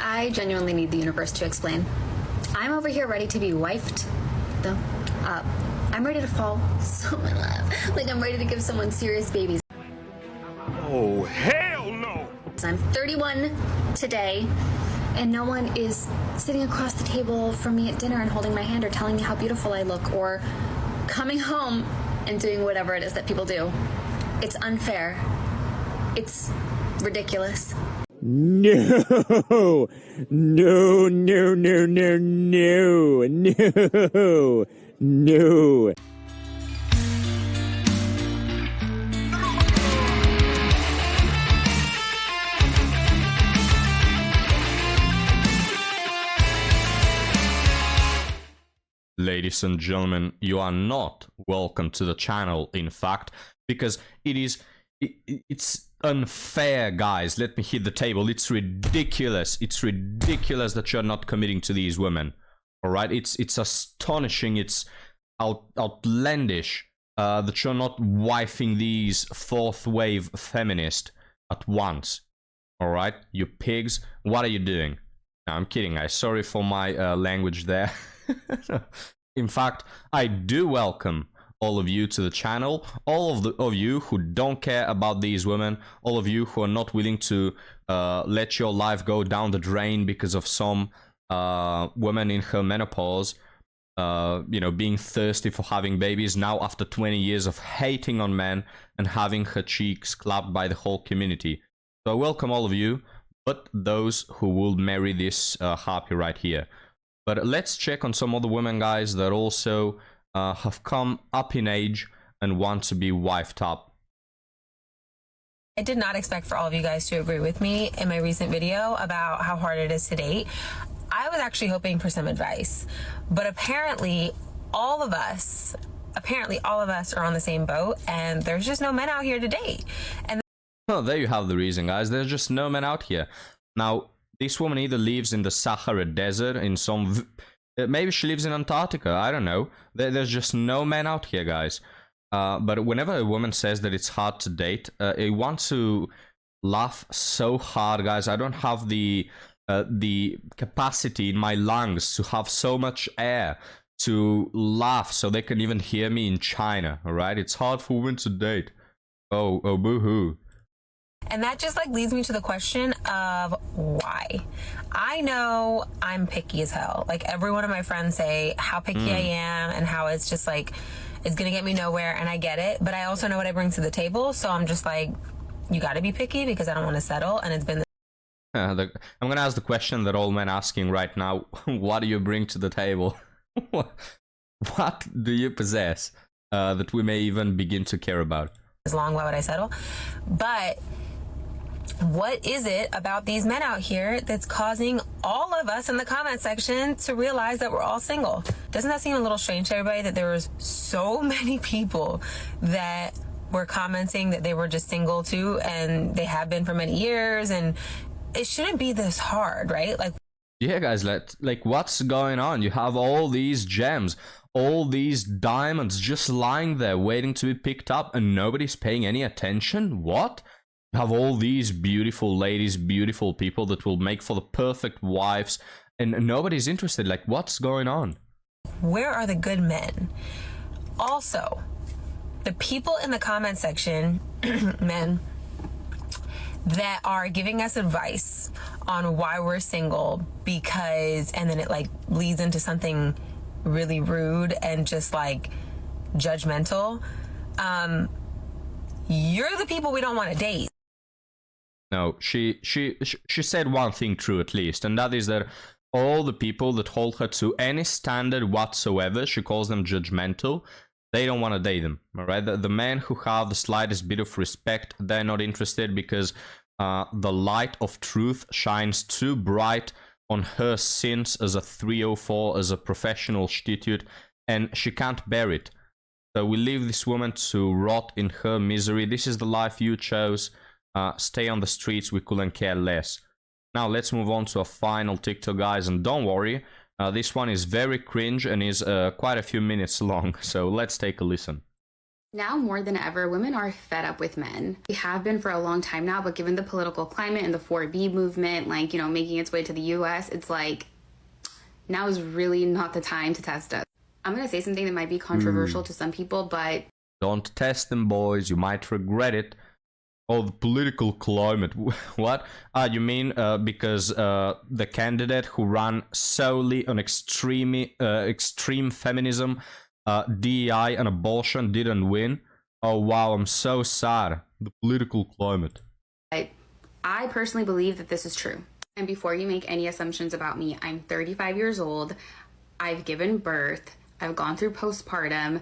I genuinely need the universe to explain. I'm over here ready to be wifed, though. I'm ready to fall so in love. Like, I'm ready to give someone serious babies. Oh, hell no! I'm 31 today, and no one is sitting across the table from me at dinner and holding my hand or telling me how beautiful I look or coming home and doing whatever it is that people do. It's unfair. It's ridiculous. No, no, no, no, no, no, no, no. Ladies and gentlemen, you are not welcome to the channel, in fact, because it's unfair, guys. Let me hit the table. It's ridiculous. It's ridiculous that you're not committing to these women. All right? It's astonishing. It's outlandish that you're not wifing these fourth wave feminists at once. All right? You pigs. What are you doing? No, I'm kidding, guys. Sorry for my language there. In fact, I do welcome all of you to the channel, all of you who don't care about these women, all of you who are not willing to let your life go down the drain because of some woman in her menopause, you know, being thirsty for having babies now after 20 years of hating on men and having her cheeks clapped by the whole community. So I welcome all of you, but those who will marry this harpy right here. But let's check on some other women, guys, that also have come up in age and want to be wifed up. I did not expect for all of you guys to agree with me in my recent video about how hard it is to date. I was actually hoping for some advice, but apparently all of us are on the same boat, and there's just no men out here to date. And oh, there you have the reason, guys. There's just no men out here. Now, this woman either lives in the Sahara Desert, in some... maybe she lives in Antarctica, I don't know. There's just no men out here, guys. But whenever a woman says that it's hard to date, I want to laugh so hard, guys. I don't have the capacity in my lungs to have so much air to laugh so they can even hear me in China, alright? It's hard for women to date. Oh, boo-hoo. And that just like leads me to the question of why. I know I'm picky as hell. Like, every one of my friends say how picky I am and how it's just like, it's gonna get me nowhere, and I get it. But I also know what I bring to the table, so I'm just like, you gotta be picky because I don't want to settle. And it's been I'm gonna ask the question that all men asking right now. What do you bring to the table? What do you possess that we may even begin to care about? as long, why would I settle? But what is it about these men out here that's causing all of us in the comment section to realize that we're all single? Doesn't that seem a little strange to everybody that there was so many people that were commenting that they were just single too, and they have been for many years, and it shouldn't be this hard, right? Like, yeah, guys, like what's going on? You have all these gems, all these diamonds just lying there waiting to be picked up, and nobody's paying any attention? What? You have all these beautiful ladies, beautiful people that will make for the perfect wives, and nobody's interested. Like, what's going on? where are the good men? Also, the people in the comment section, men, that are giving us advice on why we're single because, and then it like leads into something really rude and just like judgmental. You're the people we don't want to date. No, she said one thing true at least, and that is that all the people that hold her to any standard whatsoever, she calls them judgmental, they don't want to date them, all right? The men who have the slightest bit of respect, they're not interested because the light of truth shines too bright on her sins as a 304, as a professional stitute, and she can't bear it. So we leave this woman to rot in her misery. This is the life you chose. Stay on the streets, we couldn't care less. Now let's move on to a final TikTok, guys, and don't worry, this one is very cringe and is quite a few minutes long, so let's take a listen. Now more than ever, women are fed up with men. We have been for a long time now, but given the political climate and the 4B movement, like, you know, making its way to the US, it's like, now is really not the time to test us. I'm going to say something that might be controversial to some people, but... Don't test them, boys. You might regret it. Oh, the political climate. What? You mean because the candidate who ran solely on extreme feminism, DEI and abortion didn't win? Oh, wow, I'm so sad. The political climate. I personally believe that this is true. And before you make any assumptions about me, I'm 35 years old. I've given birth. I've gone through postpartum.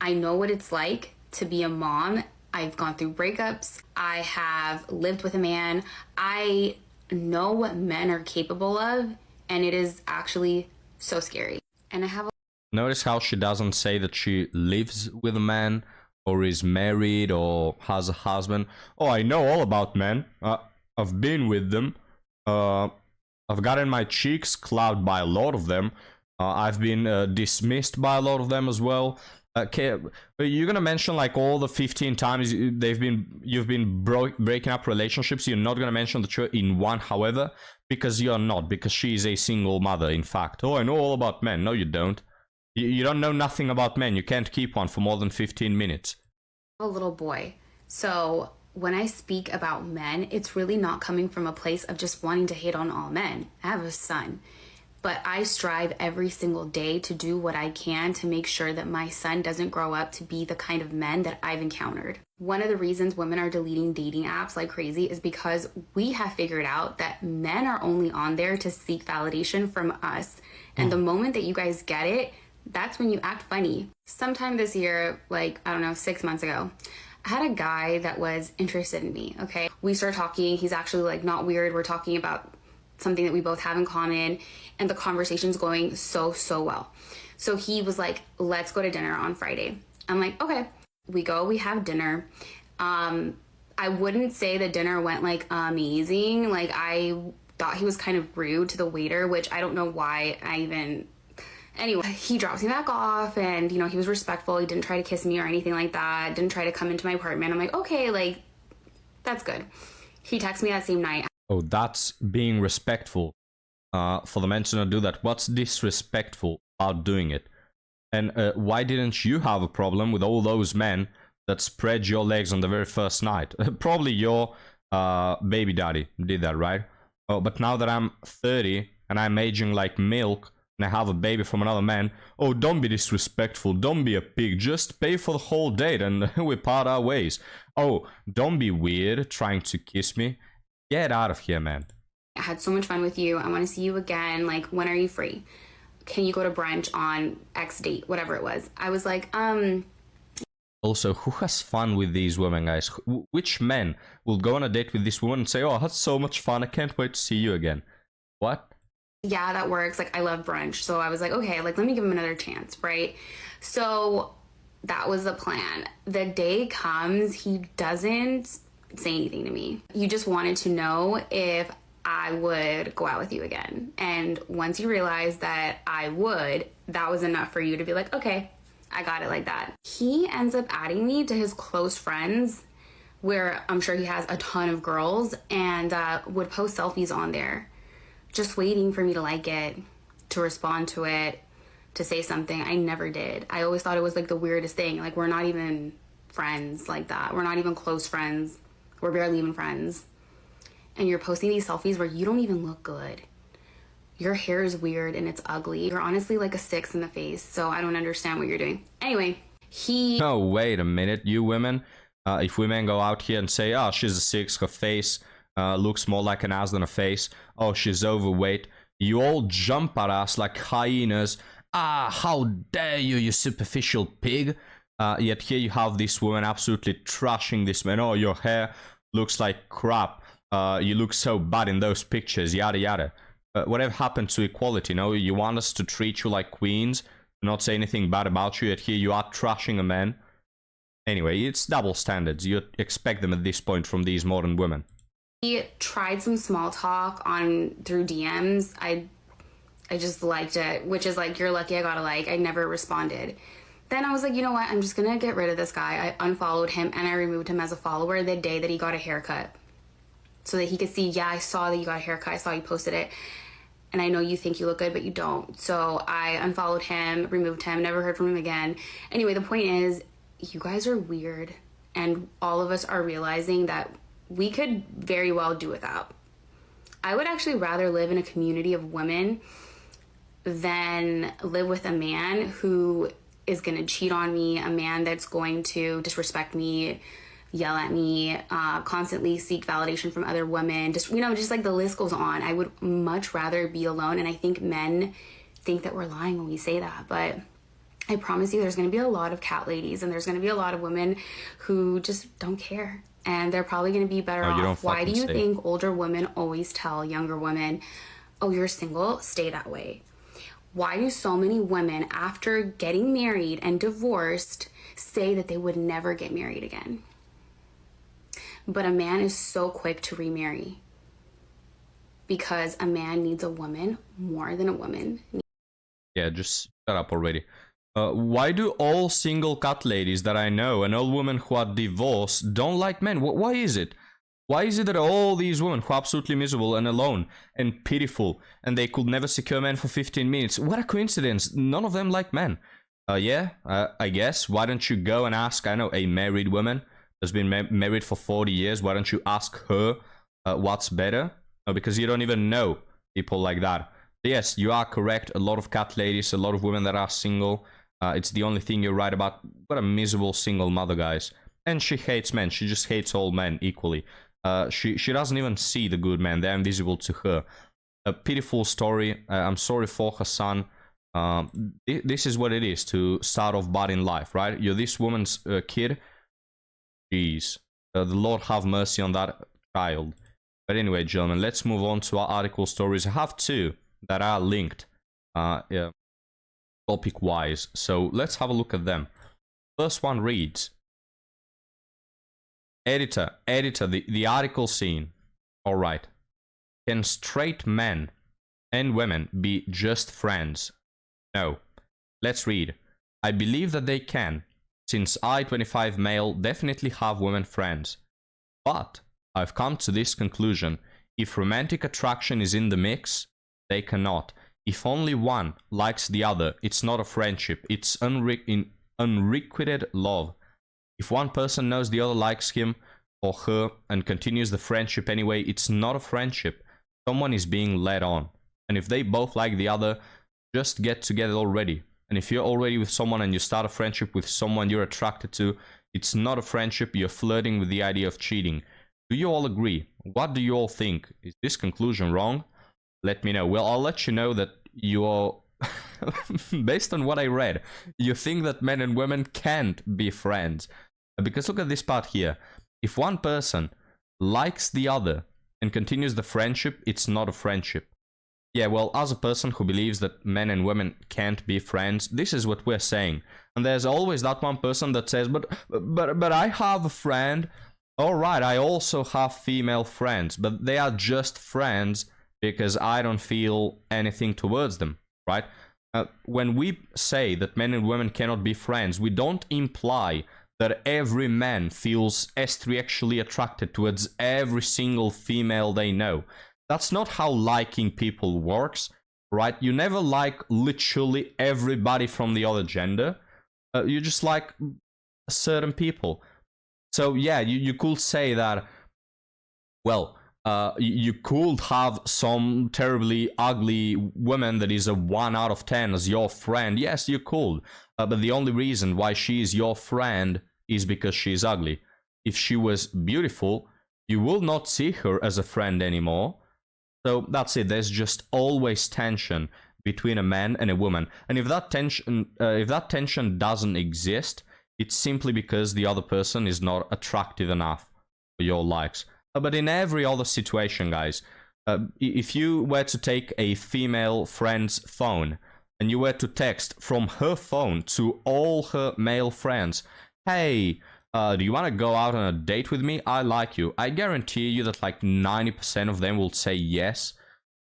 I know what it's like to be a mom. I've gone through breakups. I have lived with a man. I know what men are capable of, and it is actually so scary. And I have a... Notice how she doesn't say that she lives with a man, or is married, or has a husband. Oh, I know all about men. I've been with them. I've gotten my cheeks clapped by a lot of them. I've been dismissed by a lot of them as well. Okay, you're gonna mention like all the 15 times you've been breaking up relationships. You're not gonna mention that you're in one, however, because you're not, because she's a single mother, in fact. Oh, I know all about men. No, you don't. You don't know nothing about men. You can't keep one for more than 15 minutes. A little boy. So when I speak about men, it's really not coming from a place of just wanting to hate on all men. I have a son. But I strive every single day to do what I can to make sure that my son doesn't grow up to be the kind of men that I've encountered. One of the reasons women are deleting dating apps like crazy is because we have figured out that men are only on there to seek validation from us. And the moment that you guys get it, that's when you act funny. Sometime this year, like, I don't know, 6 months ago, I had a guy that was interested in me, okay? We started talking. He's actually like not weird. We're talking about something that we both have in common, and the conversation's going so well. So he was like, let's go to dinner on Friday. I'm like, okay. We go, we have dinner. I wouldn't say the dinner went like amazing. Like, I thought he was kind of rude to the waiter, which I don't know why anyway, he drops me back off, and, you know, he was respectful. He didn't try to kiss me or anything like that. Didn't try to come into my apartment. I'm like, okay, like, that's good. He texted me that same night. Oh, that's being respectful. For the men to not do that. What's disrespectful about doing it? And why didn't you have a problem with all those men that spread your legs on the very first night? Probably your baby daddy did that, right? Oh, but now that I'm 30 and I'm aging like milk and I have a baby from another man, oh, don't be disrespectful. Don't be a pig. Just pay for the whole date and we part our ways. Oh, don't be weird trying to kiss me. Get out of here, man. I had so much fun with you. I want to see you again. Like, when are you free? Can you go to brunch on X date? Whatever it was. I was like, Also, who has fun with these women, guys? Which men will go on a date with this woman and say, oh, I had so much fun. I can't wait to see you again. What? yeah, that works. Like, I love brunch. So I was like, okay, like, let me give him another chance, right? So that was the plan. The day comes, he doesn't say anything to me. You just wanted to know if I would go out with you again. And once you realized that I would, that was enough for you to be like, okay, I got it like that. He ends up adding me to his close friends, where I'm sure he has a ton of girls, and would post selfies on there, just waiting for me to like it, to respond to it, to say something. I never did. I always thought it was like the weirdest thing. Like, we're not even friends like that. We're not even close friends. We're barely even friends. And you're posting these selfies where you don't even look good. Your hair is weird and it's ugly. You're honestly like a 6 in the face, so I don't understand what you're doing. Anyway, he... Oh, wait a minute. You women, if women go out here and say, oh, she's a 6, her face looks more like an ass than a face. Oh, she's overweight. You all jump at us like hyenas. Ah, how dare you, you superficial pig. Yet here you have this woman absolutely trashing this man. Oh, your hair looks like crap. You look so bad in those pictures, yada yada. Whatever happened to equality, no? You want us to treat you like queens, not say anything bad about you, yet here you are trashing a man. Anyway, it's double standards. You expect them at this point from these modern women. He tried some small talk through DMs. I just liked it, which is like, you're lucky I got a like. I never responded. Then I was like, you know what? I'm just gonna get rid of this guy. I unfollowed him and I removed him as a follower the day that he got a haircut. So that he could see, yeah, I saw that you got a haircut. I saw you posted it. And I know you think you look good, but you don't. So I unfollowed him, removed him, never heard from him again. Anyway, the point is, you guys are weird. And all of us are realizing that we could very well do without. I would actually rather live in a community of women than live with a man who is going to cheat on me, a man that's going to disrespect me, yell at me, constantly seek validation from other women. Just, you know, just like the list goes on. I would much rather be alone. And I think men think that we're lying when we say that. But I promise you there's going to be a lot of cat ladies and there's going to be a lot of women who just don't care. And they're probably going to be better off. Why do you think older women always tell younger women, oh, you're single, stay that way? Why do so many women, after getting married and divorced, say that they would never get married again? But a man is so quick to remarry because a man needs a woman more than a woman. Yeah, just shut up already. Why do all single cat ladies that I know and all women who are divorced don't like men? Why is it? Why is it that all these women who are absolutely miserable and alone and pitiful and they could never secure men for 15 minutes? What a coincidence. None of them like men. I guess. Why don't you go and ask, I know, a married woman has been married for 40 years. Why don't you ask her what's better? Because you don't even know people like that. Yes, you are correct. A lot of cat ladies, a lot of women that are single. It's the only thing you're right about. What a miserable single mother, guys. And she hates men. She just hates all men equally. She doesn't even see the good men. They're invisible to her. A pitiful story. I'm sorry for her son. This is what it is to start off bad in life, right? You're this woman's kid. Jeez. The Lord have mercy on that child. But anyway, gentlemen, let's move on to our article stories. I have two that are linked topic-wise. So let's have a look at them. First one reads, Editor, the article scene. Alright. Can straight men and women be just friends? No. Let's read. I believe that they can, since I, 25 male, definitely have women friends. But I've come to this conclusion. If romantic attraction is in the mix, they cannot. If only one likes the other, it's not a friendship. It's unrequited love. If one person knows the other likes him or her and continues the friendship anyway, it's not a friendship. Someone is being led on. And if they both like the other, just get together already. And if you're already with someone and you start a friendship with someone you're attracted to, it's not a friendship. You're flirting with the idea of cheating. Do you all agree? What do you all think? Is this conclusion wrong? Let me know. Well, I'll let you know that you're... based on what I read, you think that men and women can't be friends. Because look at this part here. If one person likes the other and continues the friendship, it's not a friendship. Yeah, well, as a person who believes that men and women can't be friends, this is what we're saying. And there's always that one person that says, but I have a friend. All right, I also have female friends, but they are just friends because I don't feel anything towards them, right? When we say that men and women cannot be friends, we don't imply that every man feels extremely attracted towards every single female they know. That's not how liking people works, right? You never like literally everybody from the other gender. You just like certain people. So yeah, you could say that, well, you could have some terribly ugly woman that is a 1 out of 10 as your friend. Yes, you could. But the only reason why she is your friend is because she is ugly. If she was beautiful, you will not see her as a friend anymore. So that's it. There's just always tension between a man and a woman. And if that tension doesn't exist, it's simply because the other person is not attractive enough for your likes. But in every other situation, guys, if you were to take a female friend's phone and you were to text from her phone to all her male friends, hey, do you want to go out on a date with me? I like you. I guarantee you that like 90% of them will say yes,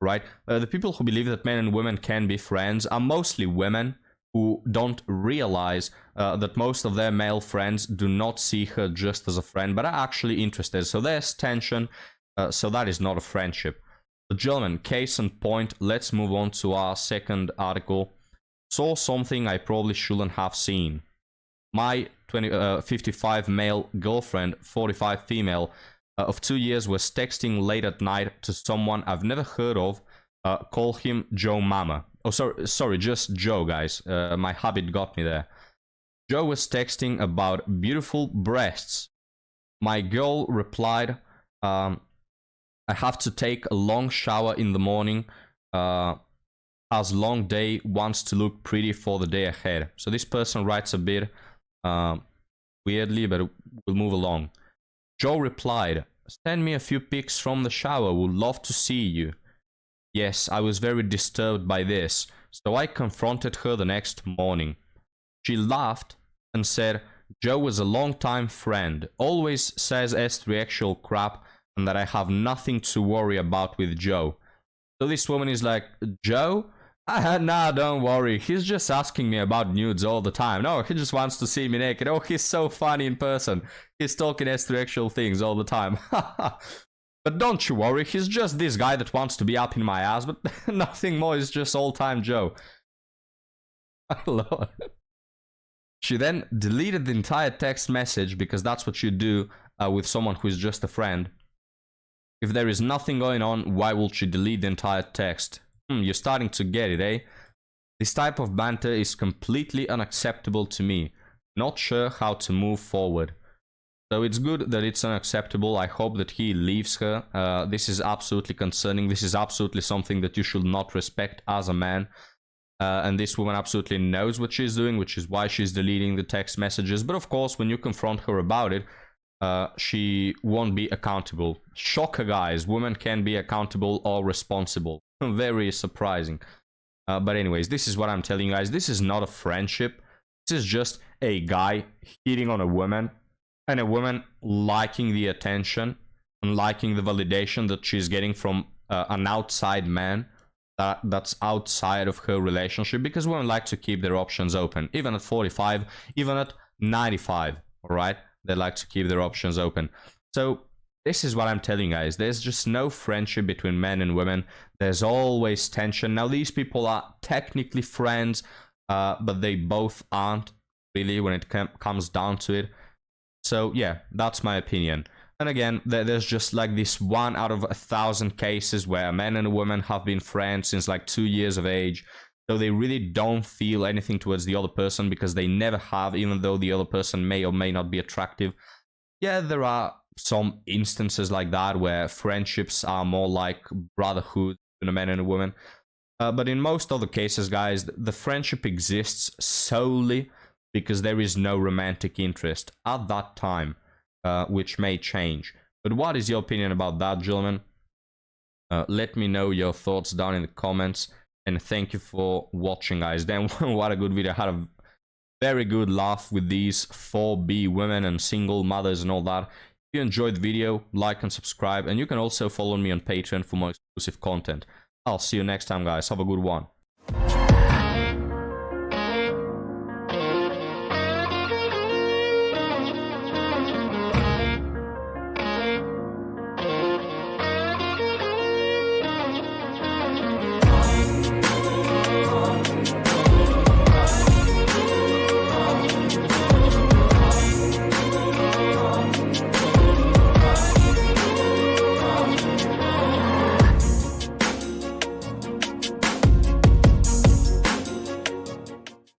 right? The people who believe that men and women can be friends are mostly women. who don't realize that most of their male friends do not see her just as a friend, but are actually interested. So there's tension, so that is not a friendship. But gentlemen, case in point, let's move on to our second article. Saw something I probably shouldn't have seen. My 55 male girlfriend, 45 female, of 2 years was texting late at night to someone I've never heard of. Call him Joe Mama. Oh, sorry, just Joe, guys. My habit got me there. Joe was texting about beautiful breasts. My girl replied, I have to take a long shower in the morning. Has long day, wants to look pretty for the day ahead. So this person writes a bit weirdly, but we'll move along. Joe replied, send me a few pics from the shower, would love to see you. Yes, I was very disturbed by this, so I confronted her the next morning. She laughed and said, Joe was a long-time friend, always says actual crap, and that I have nothing to worry about with Joe. So this woman is like, Joe? Nah, don't worry, he's just asking me about nudes all the time. No, he just wants to see me naked. Oh, he's so funny in person. He's talking actual things all the time. But don't you worry, he's just this guy that wants to be up in my ass, but nothing more, it's just all-time Joe. Lord. She then deleted the entire text message, because that's what you do with someone who is just a friend. If there is nothing going on, why would she delete the entire text? You're starting to get it, eh? This type of banter is completely unacceptable to me. Not sure how to move forward. So it's good that it's unacceptable. I hope that he leaves her. This is absolutely concerning. This is absolutely something that you should not respect as a man. And this woman absolutely knows what she's doing, which is why she's deleting the text messages. But of course, when you confront her about it, she won't be accountable. Shocker, guys. Women can be accountable or responsible. Very surprising. But anyways, this is what I'm telling you guys. This is not a friendship. This is just a guy hitting on a woman, and a woman liking the attention and liking the validation that she's getting from an outside man that's outside of her relationship, because women like to keep their options open, even at 45, even at 95, all right? They like to keep their options open. So this is what I'm telling you guys. There's just no friendship between men and women. There's always tension. Now, these people are technically friends, but they both aren't really when it comes down to it. So yeah, that's my opinion. And again, there's just like this 1 out of 1,000 cases where a man and a woman have been friends since like 2 years of age. So they really don't feel anything towards the other person, because they never have, even though the other person may or may not be attractive. Yeah, there are some instances like that where friendships are more like brotherhood than a man and a woman. But in most other cases, guys, the friendship exists solely because there is no romantic interest at that time, which may change. But what is your opinion about that, gentlemen? Let me know your thoughts down in the comments. And thank you for watching, guys. Damn, what a good video. I had a very good laugh with these 4B women and single mothers and all that. If you enjoyed the video, like and subscribe. And you can also follow me on Patreon for more exclusive content. I'll see you next time, guys. Have a good one.